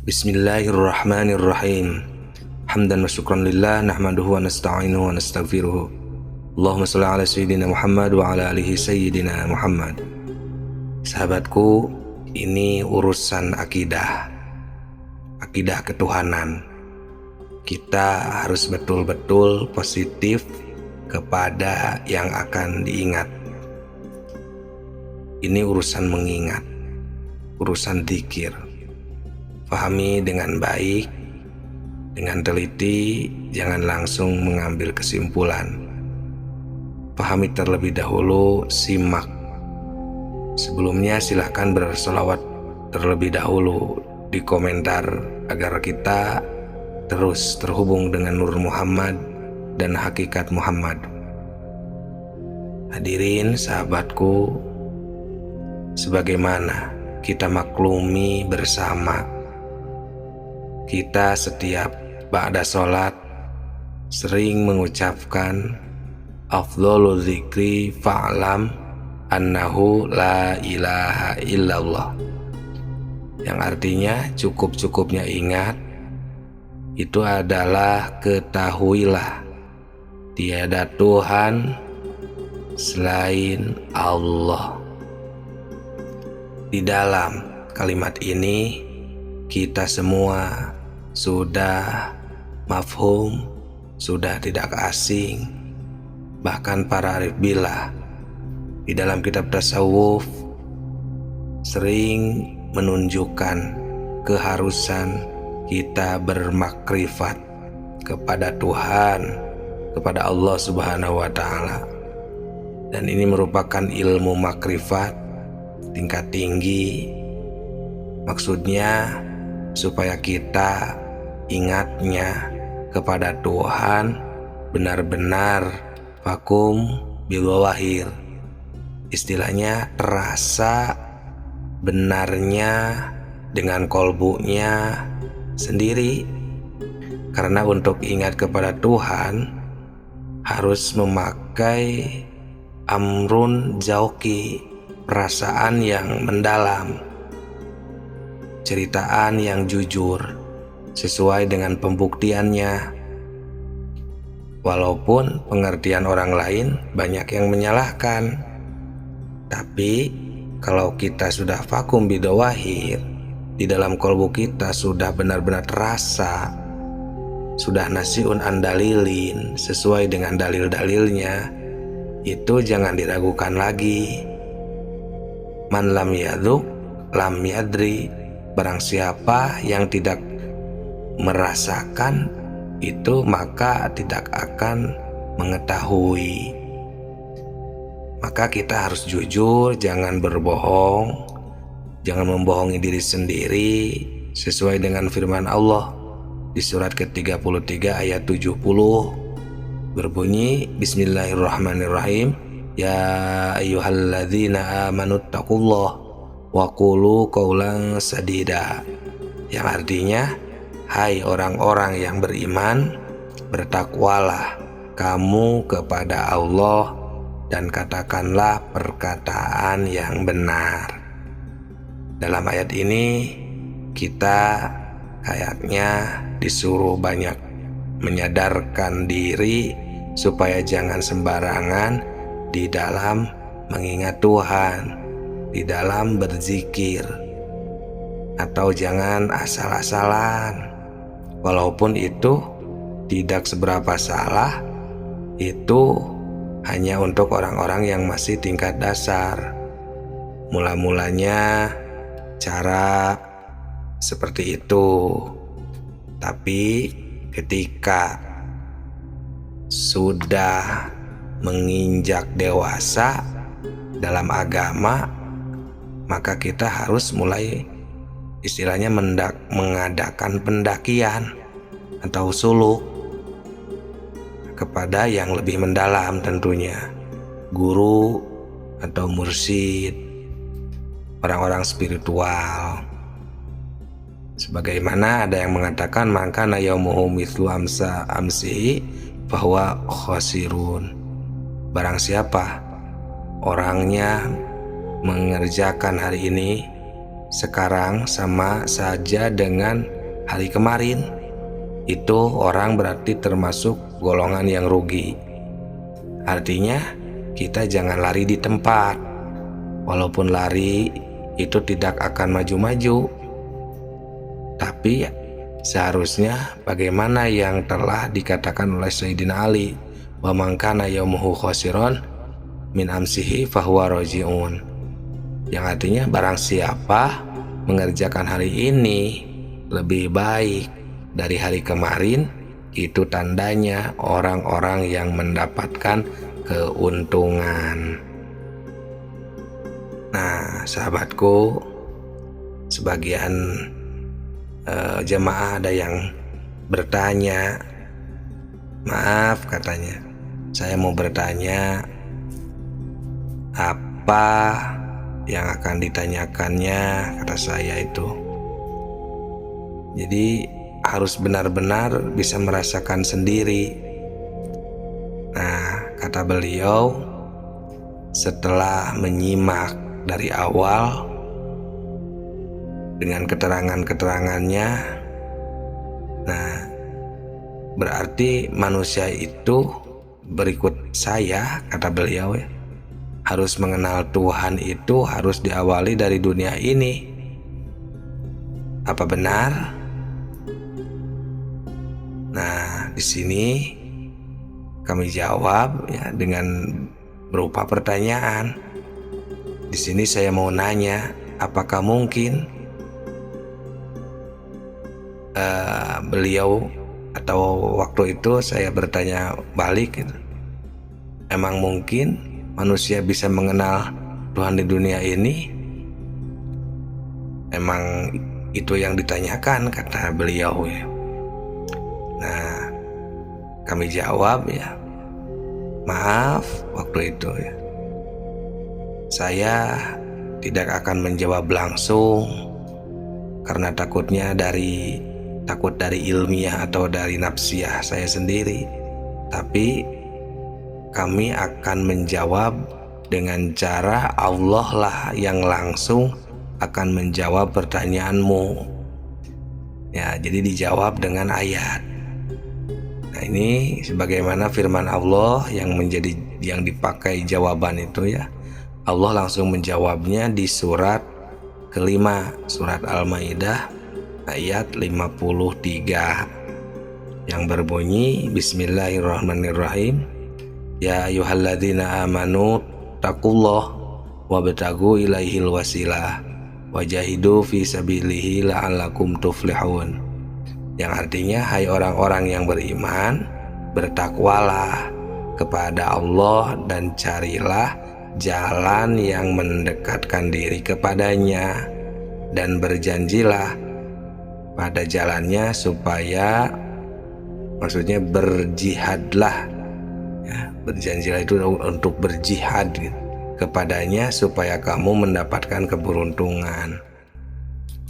Bismillahirrahmanirrahim. Hamdan wa syukran lillah, nahmaduhu wa nasta'inuhu wa nastaghfiruh. Allahumma sholli ala sayyidina Muhammad wa ala alihi sayyidina Muhammad. Sahabatku, ini urusan akidah ketuhanan. Kita harus betul-betul positif kepada yang akan diingat. Ini urusan mengingat, urusan dzikir. Pahami dengan baik, dengan teliti, jangan langsung mengambil kesimpulan. Pahami terlebih dahulu, simak. Sebelumnya silahkan bersolawat terlebih dahulu di komentar agar kita terus terhubung dengan Nur Muhammad dan hakikat Muhammad. Hadirin sahabatku, sebagaimana kita maklumi bersama, kita setiap ba'da sholat sering mengucapkan afdholul dzikri fa'lam annahu la ilaha illallah, yang artinya cukup-cukupnya ingat itu adalah ketahuilah tiada Tuhan selain Allah. Di dalam kalimat ini kita semua sudah mafhum, sudah tidak asing. Bahkan para arif billah di dalam kitab tasawuf sering menunjukkan keharusan kita bermakrifat kepada Tuhan, kepada Allah Subhanahu wa Ta'ala. Dan ini merupakan ilmu makrifat tingkat tinggi. Maksudnya supaya kita ingatnya kepada Tuhan benar-benar vakum bilwahir, istilahnya terasa benarnya dengan kolbunya sendiri. Karena untuk ingat kepada Tuhan harus memakai amrun jauki, perasaan yang mendalam, ceritaan yang jujur sesuai dengan pembuktiannya. Walaupun pengertian orang lain banyak yang menyalahkan, tapi kalau kita sudah vakum bidawahir, di dalam kolbu kita sudah benar-benar terasa, sudah nasiun andalilin sesuai dengan dalil-dalilnya, itu jangan diragukan lagi. Man lam yaduk lam yadri. Barang siapa yang tidak merasakan itu maka tidak akan mengetahui. Maka kita harus jujur, jangan berbohong, jangan membohongi diri sendiri, sesuai dengan firman Allah di surat ke-33 ayat 70 berbunyi, Bismillahirrahmanirrahim, ya ayyuhalladzina amanuttaqullah wa qulu qawlan sadida, yang artinya, hai orang-orang yang beriman, bertakwalah kamu kepada Allah dan katakanlah perkataan yang benar. Dalam ayat ini kita kayaknya disuruh banyak menyadarkan diri supaya jangan sembarangan di dalam mengingat Tuhan, di dalam berzikir, atau jangan asal-asalan. Walaupun itu tidak seberapa salah, itu hanya untuk orang-orang yang masih tingkat dasar. Mula-mulanya cara seperti itu, tapi ketika sudah menginjak dewasa dalam agama, maka kita harus mulai istilahnya mengadakan pendakian atau suluk kepada yang lebih mendalam, tentunya guru atau mursyid, orang-orang spiritual. Sebagaimana ada yang mengatakan maka nayaumuhu mithlu amsihi bahwa khosirun. Barang siapa orangnya mengerjakan hari ini sekarang sama saja dengan hari kemarin, itu orang berarti termasuk golongan yang rugi. Artinya kita jangan lari di tempat. Walaupun lari itu tidak akan maju-maju, tapi seharusnya bagaimana yang telah dikatakan oleh Sayyidina Ali, wa man kana yaumuhu khosiron min amsihi fahuwa roji'un, yang artinya barang siapa mengerjakan hari ini lebih baik dari hari kemarin, itu tandanya orang-orang yang mendapatkan keuntungan. Nah, sahabatku, sebagian jemaah ada yang bertanya, maaf katanya, saya mau bertanya apa yang akan ditanyakannya, kata saya itu. Jadi harus benar-benar bisa merasakan sendiri. Nah, kata beliau, setelah menyimak dari awal dengan keterangan-keterangannya, nah berarti manusia itu berikut saya, kata beliau ya, harus mengenal Tuhan itu harus diawali dari dunia ini. Apa benar? Nah, di sini kami jawab ya dengan berupa pertanyaan. Di sini saya mau nanya, apakah mungkin beliau atau waktu itu saya bertanya balik gitu, emang mungkin manusia bisa mengenal Tuhan di dunia ini? Emang itu yang ditanyakan, kata beliau ya. Nah, kami jawab ya, maaf waktu itu ya, saya tidak akan menjawab langsung karena takut dari ilmiah atau dari nafsiyah saya sendiri. Tapi kami akan menjawab dengan cara Allah lah yang langsung akan menjawab pertanyaanmu. Ya, jadi dijawab dengan ayat. Nah, ini sebagaimana firman Allah yang dipakai jawaban itu ya. Allah langsung menjawabnya di surat kelima, surat Al-Maidah ayat 53 yang berbunyi, Bismillahirrahmanirrahim, ya ayyuhalladzina amanu taqullah wabtagu ilaihil wasilah wajahidu fi sabilihi la'allakum tuflihun, yang artinya, hai orang-orang yang beriman, bertakwalah kepada Allah dan carilah jalan yang mendekatkan diri kepadanya, dan berjanjilah pada jalannya supaya, maksudnya berjihadlah ya, berjanjilah itu untuk berjihad gitu, kepadanya supaya kamu mendapatkan keberuntungan.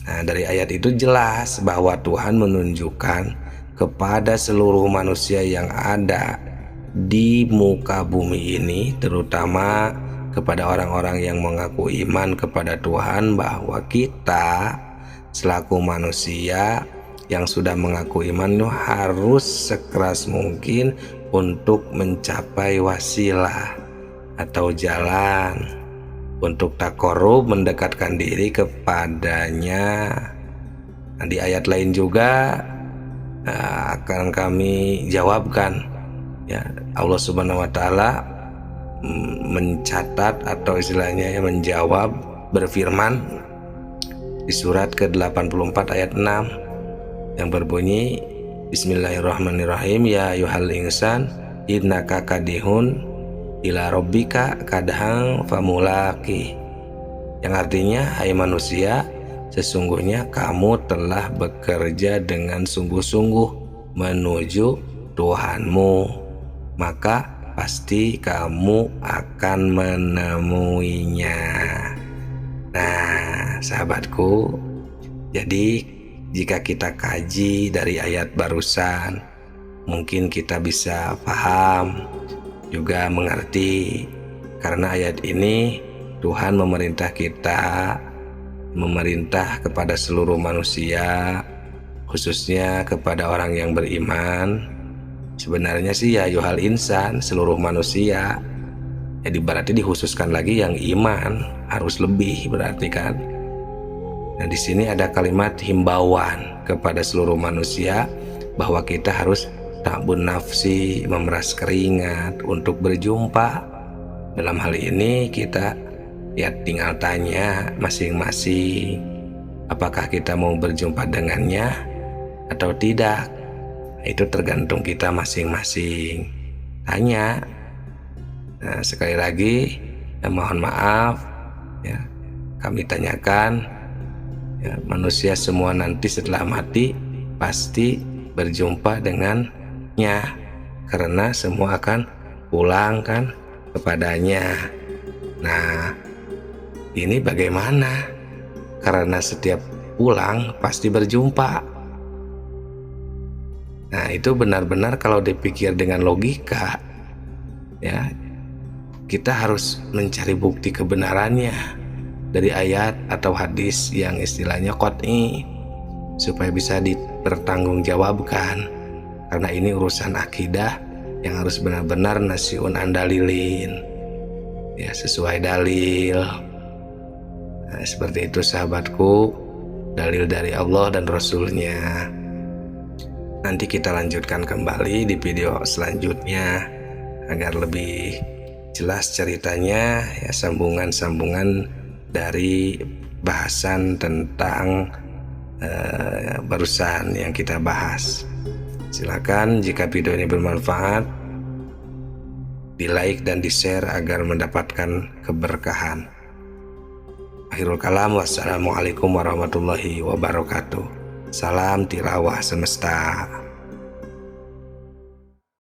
Nah, dari ayat itu jelas bahwa Tuhan menunjukkan kepada seluruh manusia yang ada di muka bumi ini, terutama kepada orang-orang yang mengaku iman kepada Tuhan, bahwa kita selaku manusia yang sudah mengaku iman itu harus sekeras mungkin untuk mencapai wasilah atau jalan untuk taqarrub, mendekatkan diri kepadanya. Nah, di ayat lain juga akan kami jawabkan ya, Allah Subhanahu wa taala mencatat atau istilahnya ya, menjawab, berfirman di surat ke-84 ayat 6 yang berbunyi, Bismillahirrahmanirrahim, ya ayyuhal insan innaka kadihun ila rabbika kadhang famulaki, yang artinya, hai manusia, sesungguhnya kamu telah bekerja dengan sungguh-sungguh menuju Tuhanmu, maka pasti kamu akan menemuinya. Nah, sahabatku, jadi jika kita kaji dari ayat barusan, mungkin kita bisa paham, juga mengerti, karena ayat ini Tuhan memerintah kita memerintah kepada seluruh manusia, khususnya kepada orang yang beriman. Sebenarnya sih ya yuhal insan, seluruh manusia. Jadi berarti dikhususkan lagi yang iman, harus lebih berarti kan. Nah di sini ada kalimat himbauan kepada seluruh manusia bahwa kita harus ta'bun nafsi, memeras keringat untuk berjumpa. Dalam hal ini kita ya tinggal tanya masing-masing, apakah kita mau berjumpa dengannya atau tidak. Itu tergantung kita masing-masing. Tanya. Nah, sekali lagi mohon maaf ya, kami tanyakan ya, manusia semua nanti setelah mati pasti berjumpa dengannya, karena semua akan pulang kan kepadanya. Nah ini bagaimana? Karena setiap pulang pasti berjumpa. Nah itu benar-benar kalau dipikir dengan logika ya, kita harus mencari bukti kebenarannya dari ayat atau hadis yang istilahnya qot'i, supaya bisa dipertanggungjawabkan. Karena ini urusan akidah yang harus benar-benar nasiun andalilin ya, sesuai dalil. Nah, seperti itu sahabatku, dalil dari Allah dan Rasulnya. Nanti kita lanjutkan kembali di video selanjutnya agar lebih jelas ceritanya ya, sambungan-sambungan dari bahasan tentang barusan yang kita bahas. Silakan jika video ini bermanfaat, di like dan di share agar mendapatkan keberkahan. Akhirul kalam, wassalamualaikum warahmatullahi wabarakatuh. Salam tilawah semesta.